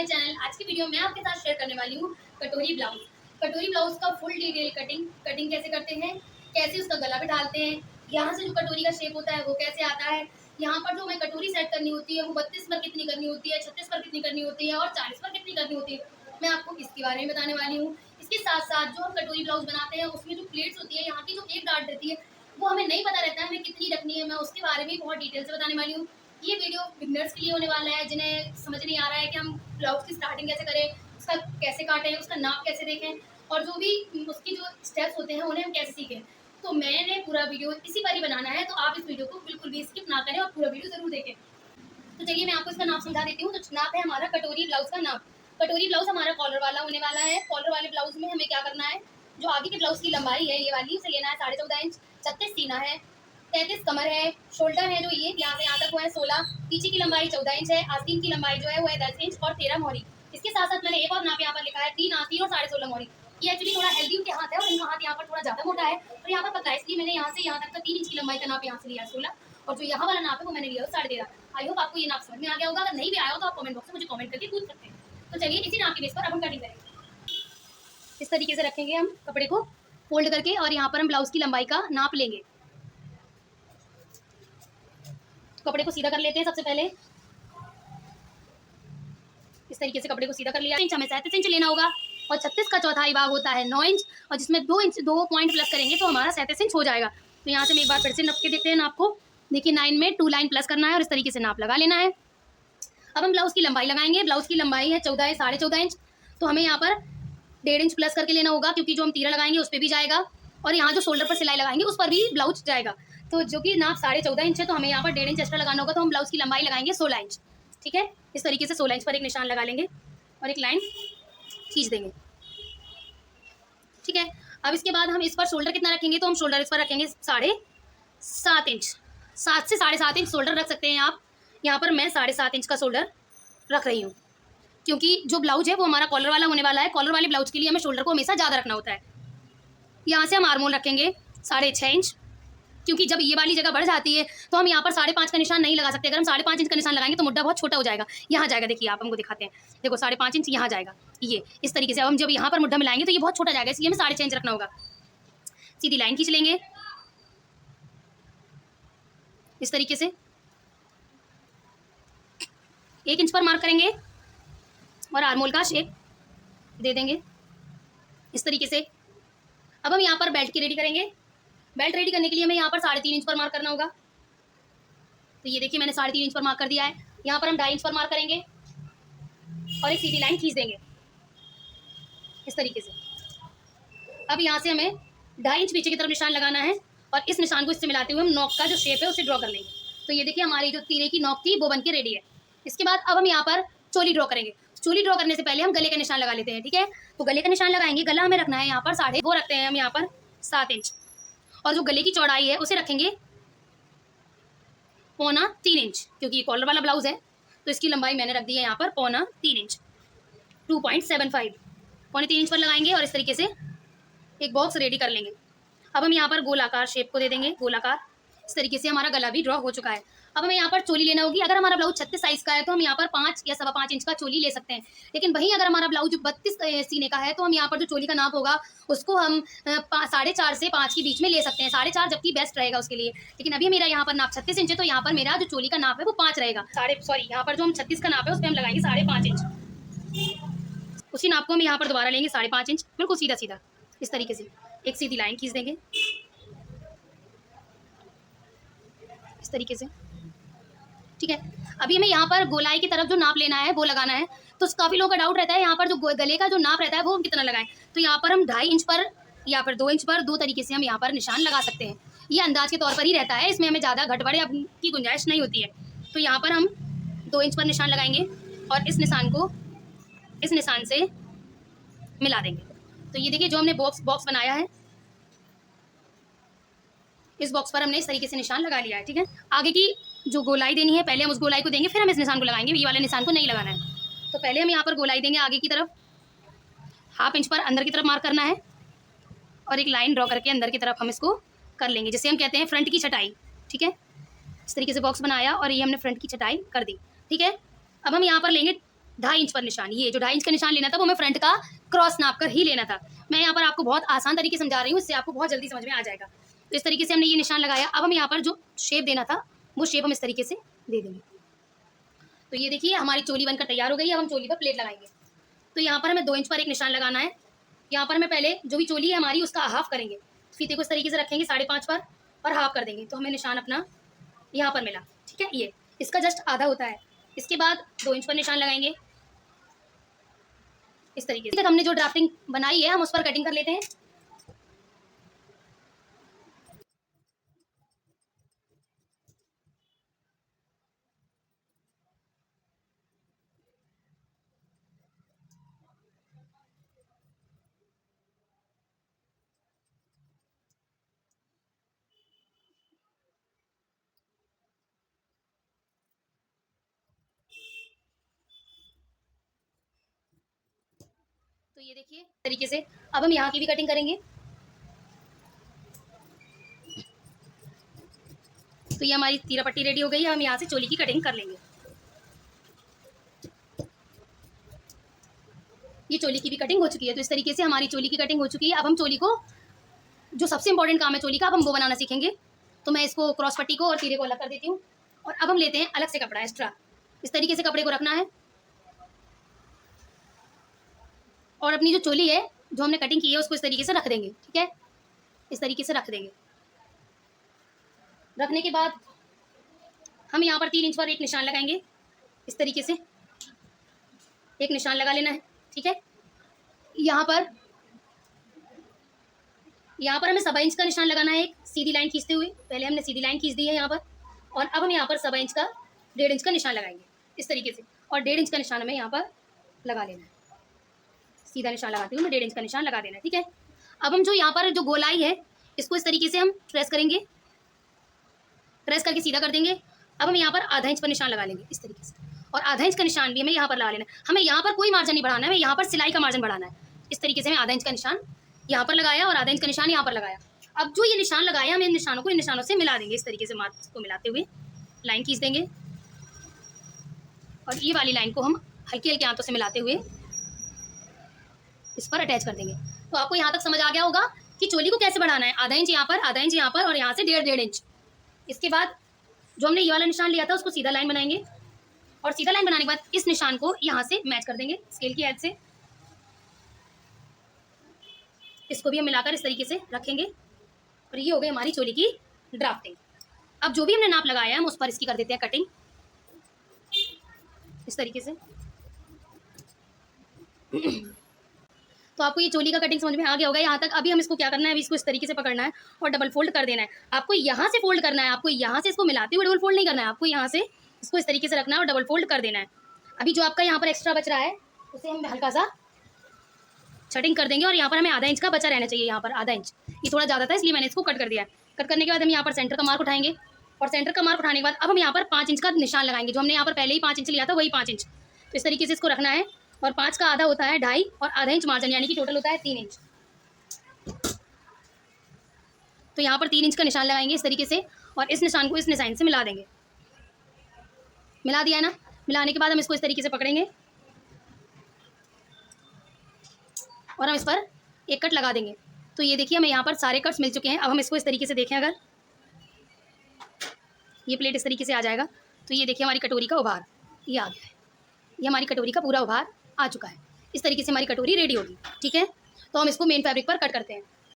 My channel. आज की video में आपके साथ शेयर करने वाली हूँ कटोरी ब्लाउज। कटोरी ब्लाउज का फुल डिटेल कटिंग कैसे करते हैं, कैसे उसका गला भी डालते हैं, यहाँ से जो कटोरी का शेप होता है वो कैसे आता है, यहाँ पर जो हमें कटोरी सेट करनी होती है वो 32 पर कितनी करनी होती है, 36 पर कितनी करनी होती है और 40 पर कितनी करनी होती है, मैं आपको इसके बारे में बताने वाली हूँ। इसके साथ साथ जो हम कटोरी ब्लाउज बनाते हैं उसमें जो प्लेट्स होती है, यहाँ की जो एक डार्ट रहती है वो हमें नहीं पता रहता है हमें कितनी रखनी है, मैं उसके बारे में बहुत डिटेल से बताने वाली हूँ। ये वीडियो बिगनर्स के लिए होने वाला है, जिन्हें समझ नहीं आ रहा है कि हम ब्लाउज की स्टार्टिंग कैसे करें, उसका कैसे काटें, उसका नाप कैसे देखें और जो भी उसकी जो स्टेप्स होते हैं उन्हें हम कैसे सीखें। तो मैंने पूरा वीडियो इसी पर ही बनाना है, तो आप इस वीडियो को बिल्कुल भी स्किप ना करें और पूरा वीडियो जरूर देखें। तो चलिए मैं आपको इसका नाप समझा देती हूँ। तो नाप है हमारा कटोरी ब्लाउज का नाप। कटोरी ब्लाउज हमारा कॉलर वाला होने वाला है। कॉलर वाले ब्लाउज में हमें क्या करना है, जो आगे के ब्लाउज की लंबाई है ये वाली, उसे लेना है 14.5 इंच, 36 सीना है, 33 कमर है, शोल्डर है जो ये यहाँ से यहाँ तक वो है 16, पीछे की लंबाई 14 इंच है, आस्तीन की लंबाई जो है वो है 10 इंच और 13 मोहरी। इसके साथ साथ मैंने एक और नाप यहाँ पर लिखा है 3 आस्तीन और 16.5 मोहरी। ये एक्चुअली थोड़ा हेल्दी उनके हाथ है और इनका हाथ यहाँ पर थोड़ा ज्यादा मोटा है और यहाँ पर पतला है, इसलिए मैंने यहाँ से यहाँ तक का 3 इंच की लंबाई का नाप यहाँ से लिया 16 और जो यहाँ वाला नाप है वो मैंने लिया 13.5। आई होप आपको ये नाप समझ में आ गया होगा। अगर नहीं भी आया हो तो आप कमेंट बॉक्स में मुझे कमेंट करके पूछ सकते हैं। तो चलिए इसी नाप के बेस पर अब हम कटिंग करेंगे। इस तरीके से रखेंगे हम कपड़े को फोल्ड करके और यहाँ पर हम ब्लाउज की लंबाई का नाप लेंगे। कपड़े को सीधा कर लेते हैं। सबसे पहले इस तरीके से कपड़े को सीधा कर लिया। इंच हमें 37 इंच लेना होगा और 36 का चौथाई भाग होता है 9 इंच और जिसमें 2 पॉइंट प्लस करेंगे तो हमारा 37 इंच हो जाएगा। तो यहाँ से मैं एक बार फिर से नाप के देखते हैं नाप को। देखिए 9 में 2 लाइन प्लस करना है और इस तरीके से नाप लगा लेना है। अब हम ब्लाउज की लंबाई लगाएंगे। ब्लाउज की लंबाई है 14.5 इंच, तो हमें यहाँ पर 1.5 इंच प्लस करके लेना होगा क्योंकि जो हम तीरा लगाएंगे उस पर भी जाएगा और यहाँ जो शोल्डर पर सिलाई लगाएंगे उस पर भी ब्लाउज जाएगा। तो जो कि नाप 14.5 इंच है तो हमें यहाँ पर 1.5 इंच एक्स्ट्रा लगाना होगा। तो हम ब्लाउज की लंबाई लगाएंगे 16 इंच। ठीक है, इस तरीके से 16 इंच पर एक निशान लगा लेंगे और एक लाइन खींच देंगे। ठीक है, अब इसके बाद हम इस पर शोल्डर कितना रखेंगे, तो हम शोल्डर इस पर रखेंगे 7.5 इंच। 7 से 7.5 इंच शोल्डर रख सकते हैं आप। यहाँ पर मैं 7.5 इंच का शोल्डर रख रही हूँ क्योंकि जो ब्लाउज है वो हमारा कॉलर वाला होने वाला है। कॉलर वाले ब्लाउज के लिए हमें शोल्डर को हमेशा ज़्यादा रखना होता है। यहाँ से हम आर्मोल रखेंगे 6.5 इंच क्योंकि जब ये वाली जगह बढ़ जाती है तो हम यहाँ पर 5.5 का निशान नहीं लगा सकते। अगर हम 5.5 इंच का निशान लगाएंगे तो मुड्ढा बहुत छोटा हो जाएगा। यहाँ जाएगा, देखिए आप हमको दिखाते हैं, देखो 5.5 इंच यहाँ जाएगा। ये इस तरीके से अब हम जब यहाँ पर मुड्ढा मिलाएंगे तो ये बहुत छोटा जाएगा, इसलिए हमें 6.5 इंच रखना होगा। सीधी लाइन खींच लेंगे इस तरीके से, 1 इंच पर मार्क करेंगे और आर्मोल का शेप दे देंगे इस तरीके से। अब हम यहाँ पर बेल्ट की रेडी करेंगे। बेल्ट रेडी करने के लिए हमें यहाँ पर 3.5 इंच पर मार्क करना होगा। तो ये देखिए मैंने 3.5 इंच पर मार्क कर दिया है। यहाँ पर हम 2.5 इंच पर मार्क करेंगे और एक सीधी लाइन खींच देंगे इस तरीके से। अब यहाँ से हमें 2.5 इंच पीछे की तरफ निशान लगाना है और इस निशान को इससे मिलाते हुए हम नॉक का जो शेप है उसे ड्रॉ कर लेंगे। तो ये देखिए हमारी जो तीरे की नॉक थी वो बन के रेडी है। इसके बाद अब हम यहाँ पर चोली ड्रॉ करेंगे। चोली ड्रॉ करने से पहले हम गले का निशान लगा लेते हैं। ठीक है, तो गले का निशान लगाएंगे। गला हमें रखना है यहाँ पर वो रखते हैं हम यहाँ पर 7 इंच और जो गले की चौड़ाई है उसे रखेंगे 3.25 इंच क्योंकि ये कॉलर वाला ब्लाउज है तो इसकी लंबाई मैंने रख दी है यहाँ पर 3.25 इंच, 2.75 3.25 इंच पर लगाएंगे और इस तरीके से एक बॉक्स रेडी कर लेंगे। अब हम यहाँ पर गोलाकार शेप को दे देंगे, गोलाकार। इस तरीके से हमारा गला भी ड्रॉ हो चुका है। अब हमें यहाँ पर चोली लेना होगी। अगर हमारा ब्लाउज 36 साइज का है तो हम यहाँ पर 5 या 5.25 इंच का चोली ले सकते हैं, लेकिन वहीं अगर हमारा ब्लाउज 32 सीने का है तो हम यहाँ पर जो चोली का नाप होगा उसको हम 4.5 से 5 के बीच में ले सकते हैं। 4.5 जबकि बेस्ट रहेगा उसके लिए, लेकिन अभी मेरा यहाँ पर नाप 36 इंच है तो यहाँ पर मेरा जो चोली का नाप है वो 5 रहेगा। यहाँ पर जो हम 36 का नाप है उस पर हम लगाएंगे 5.5 इंच। उसी नाप को हम यहाँ पर दोबारा लेंगे 5.5 इंच, बिल्कुल सीधा सीधा इस तरीके से एक सीधी लाइन खींच देंगे इस तरीके से। ठीक है, अभी हमें यहाँ पर गोलाई की तरफ जो नाप लेना है वो लगाना है। तो काफ़ी लोगों का डाउट रहता है यहाँ पर जो गले का जो नाप रहता है वो कितना लगाएं। तो यहाँ पर हम 2.5 इंच पर या फिर 2 इंच पर 2 तरीके से हम यहाँ पर निशान लगा सकते हैं। ये अंदाज के तौर पर ही रहता है, इसमें हमें ज़्यादा घटबड़ की गुंजाइश नहीं होती है। तो यहाँ पर हम 2 इंच पर निशान लगाएंगे और इस निशान को इस निशान से मिला देंगे। तो ये देखिए जो हमने बॉक्स बनाया है इस बॉक्स पर हमने इस तरीके से निशान लगा लिया है। ठीक है, आगे की जो गोलाई देनी है पहले हम उस गोलाई को देंगे, फिर हम इस निशान को लगाएंगे। ये वाले निशान को नहीं लगाना है। तो पहले हम यहाँ पर गोलाई देंगे आगे की तरफ, 1/2 इंच पर अंदर की तरफ मार्क करना है और एक लाइन ड्रॉ करके अंदर की तरफ हम इसको कर लेंगे, जिसे हम कहते हैं फ्रंट की छटाई। ठीक है, इस तरीके से बॉक्स बनाया और ये हमने फ्रंट की छटाई कर दी। ठीक है, अब हम यहाँ पर लेंगे 2.5 इंच पर निशान, ये जो 2.5 इंच का निशान लेना था वो मैं फ्रंट का क्रॉस नाप कर ही लेना था। मैं यहाँ पर आपको बहुत आसान तरीके से समझा रही हूँ, इससे आपको बहुत जल्दी समझ में आ जाएगा। तो इस तरीके से हमने ये निशान लगाया। अब हम यहाँ पर जो शेप देना था वो शेप हम इस तरीके से दे देंगे। तो ये देखिए हमारी चोली बनकर तैयार हो गई। अब हम चोली पर प्लेट लगाएंगे। तो यहाँ पर हमें 2 इंच पर एक निशान लगाना है। यहाँ पर हमें पहले जो भी चोली है हमारी उसका हाफ करेंगे, फीते को इस तरीके से रखेंगे 5.5 पर और हाफ कर देंगे। तो हमें निशान अपना यहाँ पर मिला, ठीक है। ये इसका जस्ट आधा होता है। इसके बाद 2 इंच पर निशान लगाएंगे इस तरीके से। हमने जो ड्राफ्टिंग बनाई है हम उस पर कटिंग कर लेते हैं। तो ये देखिए तरीके से अब हम यहाँ की भी कटिंग करेंगे। तो ये हमारी तीरा पट्टी रेडी हो गई है। हम यहाँ से चोली की कटिंग कर लेंगे। ये चोली की भी कटिंग हो चुकी है। तो इस तरीके से हमारी चोली की कटिंग हो चुकी है। अब हम चोली को, जो सबसे इंपॉर्टेंट काम है चोली का, अब हम वो बनाना सीखेंगे। तो मैं इसको क्रॉस पट्टी को और तीरे को अलग कर देती हूँ। और अब हम लेते हैं अलग से कपड़ा एक्स्ट्रा। इस तरीके से कपड़े को रखना है और अपनी जो चोली है जो हमने कटिंग की है उसको इस तरीके से रख देंगे, ठीक है। इस तरीके से रख देंगे। रखने के बाद हम यहाँ पर 3 इंच पर एक निशान लगाएंगे। इस तरीके से एक निशान लगा लेना है, ठीक है। यहाँ पर हमें 1.25 इंच का निशान लगाना है, एक सीधी लाइन खींचते हुए। पहले हमने सीधी लाइन खींच दी है यहाँ पर, और अब हम यहाँ पर 1.25 इंच का 1.5 इंच का निशान लगाएंगे इस तरीके से। और 1.5 इंच का निशान हमें यहाँ पर लगा लेना है। सीधा निशान लगाते हुए 1.5 इंच का निशान लगा देना है, ठीक है। अब हम जो यहाँ पर जो गोलाई है इसको इस तरीके से हम प्रेस करेंगे, प्रेस करके सीधा कर देंगे। अब हम यहाँ पर आधा इंच पर निशान लगा लेंगे इस तरीके से, और आधा इंच का निशान भी हमें यहाँ पर लगा लेना है। हमें यहाँ पर कोई मार्जिन नहीं बढ़ाना है, हमें यहाँ पर सिलाई का मार्जिन बढ़ाना है। इस तरीके से हमें आधा इंच का निशान यहाँ पर लगाया और आधा इंच का निशान यहाँ पर लगाया। अब जो ये निशान लगाया हम इन निशानों को इन निशानों से मिला देंगे। इस तरीके से मार्क्स को मिलाते हुए लाइन खींच देंगे, और ये वाली लाइन को हम हल्की हल्की हाथों से मिलाते हुए इस पर अटैच कर देंगे। तो आपको यहाँ तक समझ आ गया होगा कि चोली को कैसे बढ़ाना है। आधा इंच यहाँ पर, आधा इंच यहाँ पर, और यहाँ से 1.5 इंच। इसके बाद जो हमने ये वाला निशान लिया था उसको सीधा लाइन बनाएंगे, और सीधा लाइन बनाने के बाद इस निशान को यहाँ से मैच कर देंगे स्केल की हेल्प से। इसको भी हम मिलाकर इस तरीके से रखेंगे, और ये हो गई हमारी चोली की ड्राफ्टिंग। अब जो भी हमने नाप लगाया है हम उस पर इसकी कर देते हैं कटिंग इस तरीके से। तो आपको ये चोली का कटिंग समझ में आ गया होगा यहाँ तक। अभी हम इसको क्या करना है, अभी इसको इस तरीके से पकड़ना है और डबल फोल्ड कर देना है। आपको यहाँ से फोल्ड करना है, आपको यहाँ से इसको मिलाते हुए डबल फोल्ड नहीं करना है, आपको यहाँ से इसको इस तरीके से रखना है और डबल फोल्ड कर देना है। अभी जो आपका यहाँ पर एक्स्ट्रा बच रहा है उसे हम हल्का सा कटिंग कर देंगे, और यहाँ पर हमें आधा इंच का बचा रहना चाहिए। यहाँ पर आधा इंच, ये थोड़ा ज़्यादा था इसलिए मैंने इसको कट कर दिया है। कट करने के बाद हम यहाँ पर सेंटर का मार्क उठाएंगे, और सेंटर का मार्क उठाने के बाद अब हम यहाँ पर 5 इंच का निशान लगाएंगे। जो हमने यहाँ पर पहले ही 5 इंच लिया था वही 5 इंच। तो इस तरीके से इसको रखना है, और 5 का आधा होता है 2.5, और आधा इंच मार्जिन, यानी कि टोटल होता है 3 इंच। तो यहाँ पर 3 इंच का निशान लगाएंगे इस तरीके से, और इस निशान को इस निशान से मिला देंगे। मिला दिया है ना। मिलाने के बाद हम इसको इस तरीके से पकड़ेंगे और हम इस पर एक कट लगा देंगे। तो ये देखिए हमें यहाँ पर सारे कट्स मिल चुके हैं। अब हम इसको इस तरीके से देखें, अगर ये प्लेट इस तरीके से आ जाएगा तो ये देखिए हमारी कटोरी का उभार ये आ गया है। ये हमारी कटोरी का पूरा उभार आ चुका है। इस तरीके से हमारी कटोरी रेडी होगी, ठीक है। तो हम इसको मेन फैब्रिक पर कट करते हैं।